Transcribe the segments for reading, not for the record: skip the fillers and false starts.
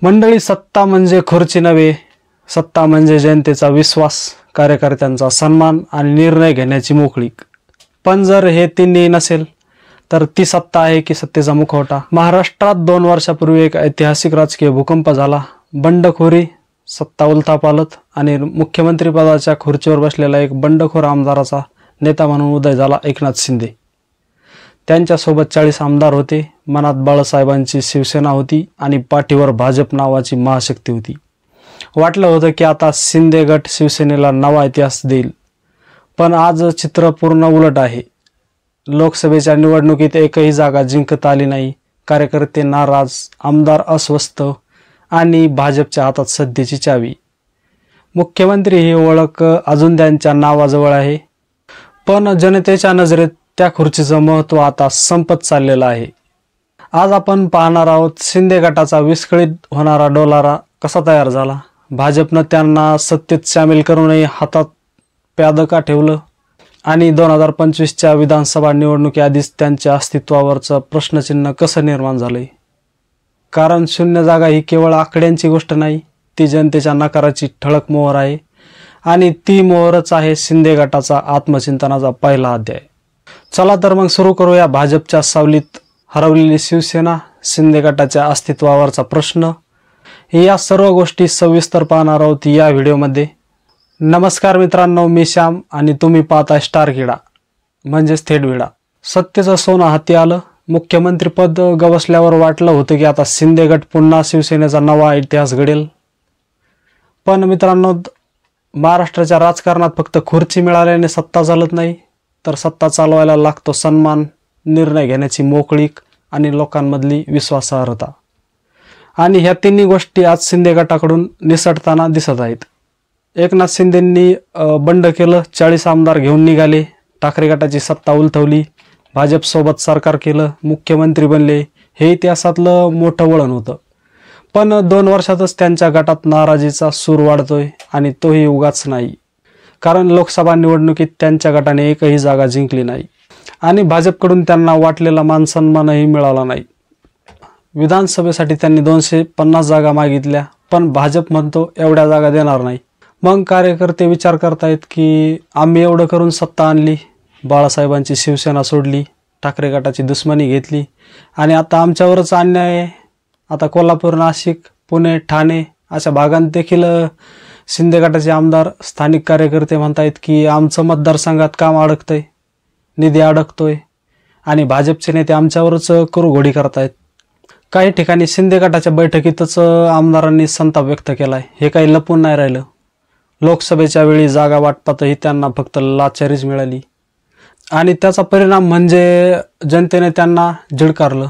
मंडळी, सत्ता म्हणजे खुर्ची नव्हे, सत्ता म्हणजे जनतेचा विश्वास, कार्यकर्त्यांचा सन्मान आणि निर्णय घेण्याची मोकळीक. पण जर हे तिन्ही नसेल तर ती सत्ता आहे की सत्तेचा मुखवटा. महाराष्ट्रात 2 वर्षापूर्वी एक ऐतिहासिक राजकीय भूकंप झाला. बंडखोरी, सत्ता उलथापालथ आणि मुख्यमंत्री पदाच्या खुर्चीवर बसलेला एक बंडखोर आमदाराचा नेता म्हणून उदय झाला एकनाथ शिंदे. त्यांच्यासोबत 40 आमदार होते. मनात बाळासाहेबांची शिवसेना होती आणि पाठीवर भाजप नावाची महाशक्ती होती. वाटलं होतं की आता शिंदे गट शिवसेनेला नवा इतिहास देईल. पण आज चित्र पूर्ण उलट आहे. लोकसभेच्या निवडणुकीत एकही जागा जिंकता आली नाही. कार्यकर्ते नाराज, आमदार अस्वस्थ आणि भाजपच्या हातात सत्तेची चावी. मुख्यमंत्री ही ओळख अजून त्यांच्या नावाजवळ आहे, पण जनतेच्या नजरेत त्या खुर्चीचं महत्त्व आता संपत चाललेलं आहे. आज आपण पाहणार आहोत शिंदे गटाचा विस्कळीत होणारा डोलारा कसा तयार झाला. भाजपनं त्यांना सत्तेत सामील करूनही हातात प्याद का ठेवलं आणि 2025च्या विधानसभा निवडणुकीआधीच त्यांच्या अस्तित्वावरचं प्रश्नचिन्ह कसं निर्माण झालंय. कारण शून्य जागा ही केवळ आकड्यांची गोष्ट नाही, ती जनतेच्या नकाराची ठळक मोहर आहे आणि ती मोहरच आहे शिंदे गटाचा आत्मचिंतनाचा पहिला अध्याय. चला तर मग सुरू करूया भाजपच्या सावलीत हरवलेली शिवसेना, शिंदे गटाच्या अस्तित्वावरचा प्रश्न. या सर्व गोष्टी सविस्तर पाहणार आहोत या व्हिडिओमध्ये. नमस्कार मित्रांनो, मी श्याम आणि तुम्ही पाहताय स्टार क्रीडा म्हणजेच थेट विडा. सत्तेचं सोनं हाती आलं. मुख्यमंत्रीपद गवसल्यावर वाटलं होतं की आता शिंदे गट पुन्हा शिवसेनेचा नवा इतिहास घडेल. पण मित्रांनो, महाराष्ट्राच्या राजकारणात फक्त खुर्ची मिळाल्याने सत्ता चालत नाही, तर सत्ता चालवायला लागतो सन्मान, निर्णय घेण्याची मोकळीक आणि लोकांमधली विश्वासार्हता. आणि ह्या तिन्ही गोष्टी आज शिंदे गटाकडून निसटताना दिसत आहेत. एकनाथ शिंदेंनी बंड केलं, 40 आमदार घेऊन निघाले, ठाकरे गटाची सत्ता उलथवली, भाजपसोबत सरकार केलं, मुख्यमंत्री बनले. हे इतिहासातलं मोठं वळण होतं. पण 2 वर्षातच त्यांच्या गटात नाराजीचा सूर वाढतोय आणि तोही उगाच नाही. कारण लोकसभा निवडणुकीत त्यांच्या गटाने एकही जागा जिंकली नाही आणि भाजपकडून त्यांना वाटलेला मानसन्मानही मिळाला नाही. विधानसभेसाठी त्यांनी 250 जागा मागितल्या, पण भाजप म्हणतो एवढ्या जागा देणार नाही. मग कार्यकर्ते विचार करतायत की आम्ही एवढं करून सत्ता आणली, बाळासाहेबांची शिवसेना सोडली, ठाकरे गटाची दुश्मनी घेतली आणि आता आमच्यावरच अन्याय आहे. आता कोल्हापूर, नाशिक, पुणे, ठाणे अशा भागांत देखील शिंदे गटाचे आमदार, स्थानिक कार्यकर्ते म्हणतायत की आमचं मतदारसंघात काम अडकतंय, निधी अडकतोय आणि भाजपचे नेते आमच्यावरच कुरघोडी करतायत. काही ठिकाणी शिंदे गटाच्या बैठकीतच आमदारांनी संताप व्यक्त केलाय. हे काही लपून नाही राहिलं. लोकसभेच्या वेळी जागा वाटपातही त्यांना फक्त लाचारीच मिळाली आणि त्याचा परिणाम म्हणजे जनतेने त्यांना झिडकारलं.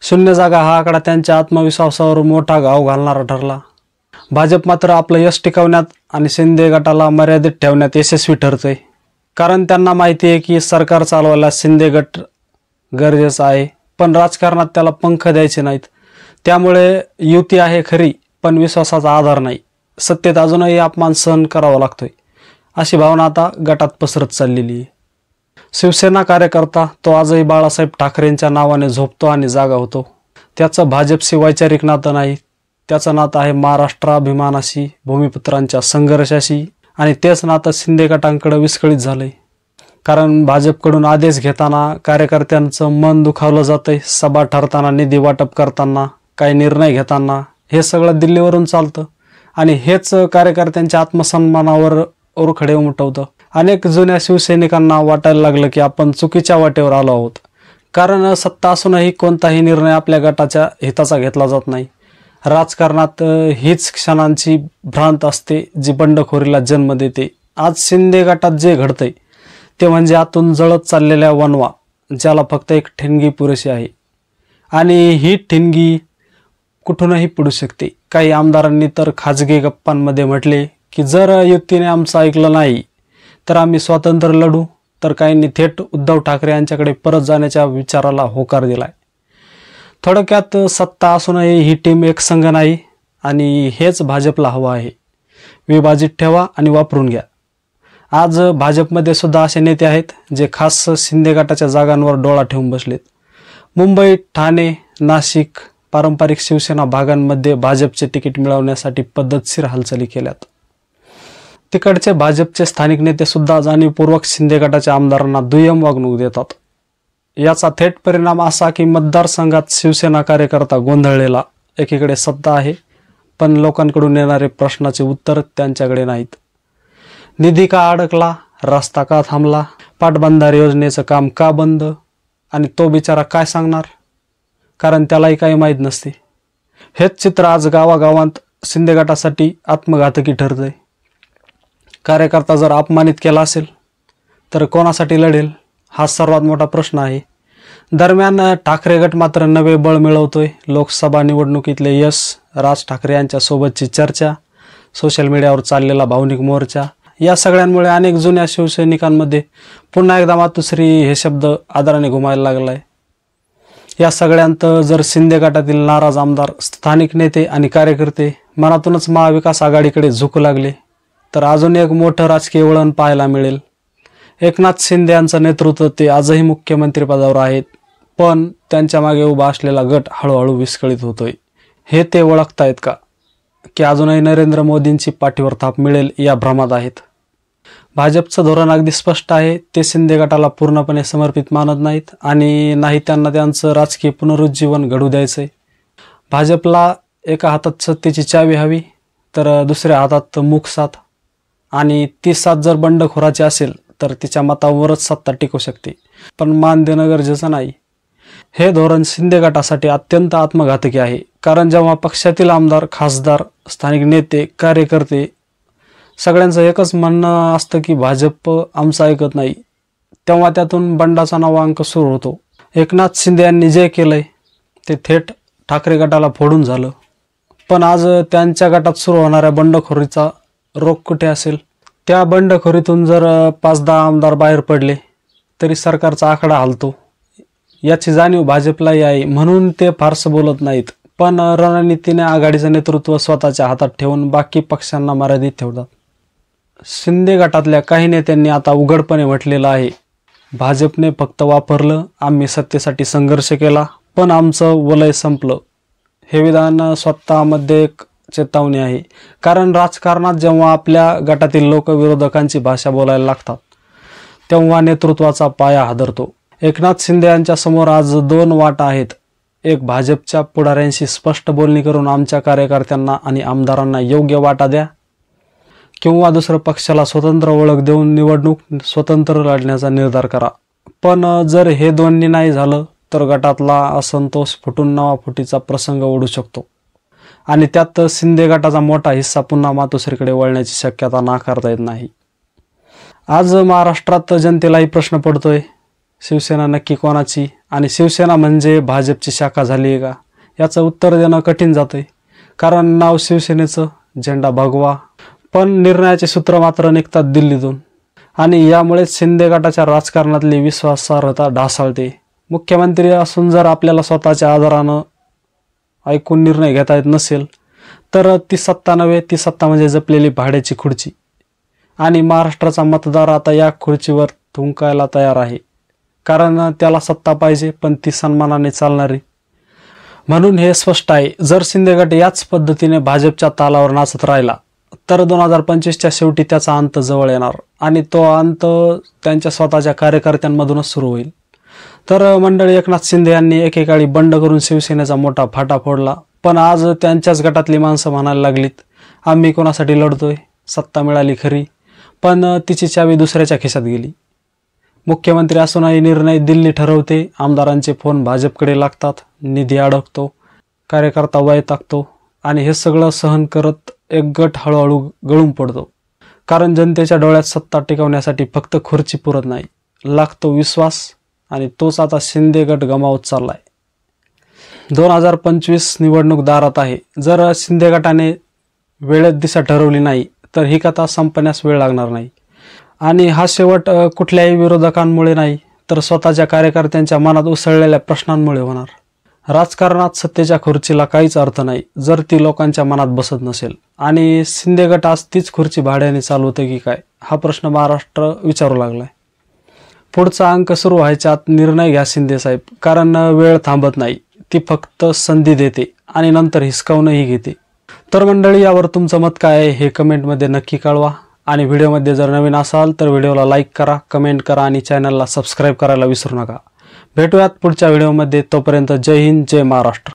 शून्य जागा हा आकडा त्यांच्या आत्मविश्वासावर मोठा घाव घालणारा ठरला. भाजप मात्र आपलं यश टिकवण्यात आणि शिंदे गटाला मर्यादित ठेवण्यात यशस्वी ठरतंय. कारण त्यांना माहिती आहे की सरकार चालवायला शिंदे गट गरजेचं आहे, पण राजकारणात त्याला पंख द्यायचे नाहीत. त्यामुळे युती आहे खरी, पण विश्वासाचा आधार नाही. सत्तेत अजूनही अपमान सहन करावा लागतोय, अशी भावना आता गटात पसरत चाललेली आहे. शिवसेना कार्यकर्ता तो आजही बाळासाहेब ठाकरेंच्या नावाने झोपतो आणि जागा होतो. त्याचं भाजपशी वैचारिक नातं नाही, त्याचं नातं आहे महाराष्ट्राभिमानाशी, भूमिपुत्रांच्या संघर्षाशी आणि तेच नातं शिंदे गटांकडे विस्कळीत झालंय. कारण भाजपकडून आदेश घेताना कार्यकर्त्यांचं मन दुखावलं जातंय, सभा ठरताना, निधी वाटप करताना, काही निर्णय घेताना हे सगळं दिल्लीवरून चालतं आणि हेच कार्यकर्त्यांच्या आत्मसन्मानावर ओरखडे उमटवतं. अनेक जुन्या शिवसैनिकांना वाटायला लागलं की आपण चुकीच्या वाटेवर आलो आहोत. कारण सत्ता असूनही कोणताही निर्णय आपल्या गटाच्या हिताचा घेतला जात नाही. राजकारणात हीच क्षणांची भ्रांत असते जी बंडखोरीला जन्म देते. आज शिंदे गटात जे घडतंय ते म्हणजे आतून जळत चाललेल्या वनवा, ज्याला फक्त एक ठिणगी पुरेशी आहे आणि ही ठिणगी कुठूनही पडू शकते. काही आमदारांनी तर खाजगी गप्पांमध्ये म्हटले की जर युतीने आमचं ऐकलं नाही तर आम्ही स्वतंत्र लढू, तर काहींनी थेट उद्धव ठाकरे यांच्याकडे परत जाण्याच्या विचाराला होकार दिलाय. थोडक्यात सत्ता असूनही ही टीम एक संघ नाही आणि हेच भाजपला हवं आहे. विभाजित ठेवा आणि वापरून घ्या. आज भाजपमध्ये सुद्धा असे नेते आहेत जे खास शिंदे गटाच्या जागांवर डोळा ठेवून बसलेत. मुंबई, ठाणे, नाशिक, पारंपरिक शिवसेना भागांमध्ये भाजपचे तिकीट मिळवण्यासाठी पद्धतशीर हालचाली केल्यात. तिकडचे भाजपचे स्थानिक नेते सुद्धा जाणीवपूर्वक शिंदे गटाच्या आमदारांना दुय्यम वागणूक देतात. याचा थेट परिणाम असा की मतदारसंघात शिवसेना कार्यकर्ता गोंधळलेला. एकीकडे सत्ता आहे, पण लोकांकडून येणारे प्रश्नाचे उत्तर त्यांच्याकडे नाहीत. निधी का अडकला, रस्ता का थांबला, पाटबंधारे योजनेचं काम का बंद, आणि तो बिचारा काय सांगणार, कारण त्यालाही काही माहीत नसते. हेच चित्र आज गावागावांत शिंदे गटासाठी आत्मघातकी ठरतंय. कार्यकर्ता जर अपमानित केला असेल तर कोणासाठी लढेल, हा सर्वात मोठा प्रश्न आहे. दरम्यान ठाकरे गट मात्र नवे बळ मिळवतोय. लोकसभा निवडणुकीतले यश, राज ठाकरे यांच्या सोबतची चर्चा, सोशल मीडियावर चाललेला भावनिक मोर्चा, या सगळ्यांमुळे अनेक जुन्या शिवसैनिकांमध्ये पुन्हा एकदा मातोश्री हे शब्द आदराने घुमायला लागलाय. या सगळ्यांत जर शिंदे गटातील नाराज आमदार, स्थानिक नेते आणि कार्यकर्ते मनातूनच महाविकास आघाडीकडे झुकू लागले तर अजून एक मोठं राजकीय वळण पाहायला मिळेल. एकनाथ शिंदे यांचं नेतृत्व, ते आजही मुख्यमंत्रीपदावर आहेत, पण त्यांच्या मागे उभा असलेला गट हळूहळू विस्कळीत होतोय. हे ते ओळखतायत का, की अजूनही नरेंद्र मोदींची पाठीवर थाप मिळेल या भ्रमात आहेत? भाजपचं धोरण अगदी स्पष्ट आहे. ते शिंदे गटाला पूर्णपणे समर्पित मानत नाहीत आणि नाही त्यांना त्यांचं राजकीय पुनरुज्जीवन घडू द्यायचंय. भाजपला एका हातात सत्तेची चावी हवी तर दुसऱ्या हातात मूक साथ, आणि ती साथ जर बंडखोराची असेल तर तिच्या मतावरच सत्ता टिकू शकते, पण मान देणं गरजेचं नाही. हे धोरण शिंदे गटासाठी अत्यंत आत्मघातकी आहे. कारण जेव्हा पक्षातील आमदार, खासदार, स्थानिक नेते, कार्यकर्ते सगळ्यांचं एकच म्हणणं असतं की भाजप आमचं ऐकत नाही, तेव्हा त्यातून बंडाचा नवा अंक सुरू होतो. एकनाथ शिंदे यांनी जे केलंय ते थेट ठाकरे गटाला फोडून झालं, पण आज त्यांच्या गटात सुरू होणाऱ्या बंडखोरीचा रोख कुठे असेल? त्या बंडखोरीतून जर 5-10 आमदार बाहेर पडले तरी सरकारचा आकडा हलतो. याची जाणीव भाजपलाही आहे, म्हणून ते फारसं बोलत नाहीत, पण रणनीतीने आघाडीचं नेतृत्व स्वतःच्या हातात ठेवून बाकी पक्षांना मर्यादित ठेवतात. शिंदे गटातल्या काही नेत्यांनी आता उघडपणे म्हटलेलं आहे, भाजपने फक्त वापरलं, आम्ही सत्तेसाठी संघर्ष केला, पण आमचं वलय संपलं. हे विधान स्वतःमध्ये एक चेतावणी आहे. कारण राजकारणात जेव्हा आपल्या गटातील लोक विरोधकांची भाषा बोलायला लागतात तेव्हा नेतृत्वाचा पाया हादरतो. एकनाथ शिंदे यांच्या समोर आज 2 वाटा आहेत. एक, भाजपच्या पुढाऱ्यांशी स्पष्ट बोलणी करून आमच्या कार्यकर्त्यांना आणि आमदारांना योग्य वाटा द्या, किंवा दुसरं, पक्षाला स्वतंत्र ओळख देऊन निवडणूक स्वतंत्र लढण्याचा निर्धार करा. पण जर हे दोन्ही नाही झालं तर गटातला असंतोष फुटून नवा फुटीचा प्रसंग ओढू शकतो, आणि त्यात शिंदे गटाचा मोठा हिस्सा पुन्हा मातोश्रीकडे वळण्याची शक्यता नाकारता येत नाही. आज महाराष्ट्रात जनतेलाही प्रश्न पडतोय, शिवसेना नक्की कोणाची, आणि शिवसेना म्हणजे भाजपची शाखा झाली आहे का? याचं उत्तर देणं कठीण जातंय. कारण नाव शिवसेनेचं, झेंडा भगवा, पण निर्णयाचे सूत्र मात्र निघतात दिल्लीतून, आणि यामुळेच शिंदे गटाच्या राजकारणातली विश्वासार्हता ढासळते. मुख्यमंत्री असून जर आपल्याला स्वतःच्या आदरानं ऐकून निर्णय घेता येत नसेल तर ती सत्ता नव्हे, ती सत्ता म्हणजे जपलेली भाड्याची खुर्ची, आणि महाराष्ट्राचा मतदार आता या खुर्चीवर थुंकायला तयार आहे. कारण त्याला सत्ता पाहिजे, पण ती सन्मानाने चालणारी. म्हणून हे स्पष्ट आहे, जर शिंदे गट याच पद्धतीने भाजपच्या तालावर नाचत राहिला तर 2025च्या शेवटी त्याचा अंत जवळ येणार, आणि तो अंत त्यांच्या स्वतःच्या कार्यकर्त्यांमधूनच सुरू होईल. तर मंडळी, एकनाथ शिंदे यांनी एकेकाळी बंड करून शिवसेनेचा मोठा फाटा फोडला, पण आज त्यांच्याच गटातली माणसं म्हणायला लागलीत, आम्ही कोणासाठी लढतोय? सत्ता मिळाली खरी, पण तिची चावी दुसऱ्याच्या खिशात गेली. मुख्यमंत्री असूनही निर्णय दिल्ली ठरवते, आमदारांचे फोन भाजपकडे लागतात, निधी अडकतो, कार्यकर्ता वैतागतो, आणि हे सगळं सहन करत एक गट हळूहळू गळून पडतो. कारण जनतेच्या डोळ्यात सत्ता टिकवण्यासाठी फक्त खुर्ची पुरत नाही, लागतो विश्वास, आणि तोच आता शिंदे गट गमावत चाललाय. 2025 निवडणूक दारात आहे. जर शिंदे गटाने वेळेत दिशा ठरवली नाही तर ही कथा संपण्यास वेळ लागणार नाही, आणि हा शेवट कुठल्याही विरोधकांमुळे नाही तर स्वतःच्या कार्यकर्त्यांच्या मनात उसळलेल्या प्रश्नांमुळे होणार. राजकारणात सत्तेच्या खुर्चीला काहीच अर्थ नाही जर ती लोकांच्या मनात बसत नसेल, आणि शिंदे गट आज तीच खुर्ची भाड्याने चालवते की काय, हा प्रश्न महाराष्ट्र विचारू लागलाय. पुढचा अंक सुरू व्हायच्या आत निर्णय घ्या शिंदे साहेब, कारण वेळ थांबत नाही. ती फक्त संधी देते आणि नंतर हिसकावूनही घेते. तर मंडळी, यावर तुमचं मत काय आहे हे कमेंटमध्ये नक्की कळवा. आणि व्हिडिओमध्ये जर नवीन असाल तर व्हिडिओला लाईक करा, कमेंट करा आणि चॅनलला सबस्क्राईब करायला विसरू नका. भेटूयात पुढच्या व्हिडिओमध्ये. तोपर्यंत जय हिंद, जय महाराष्ट्र.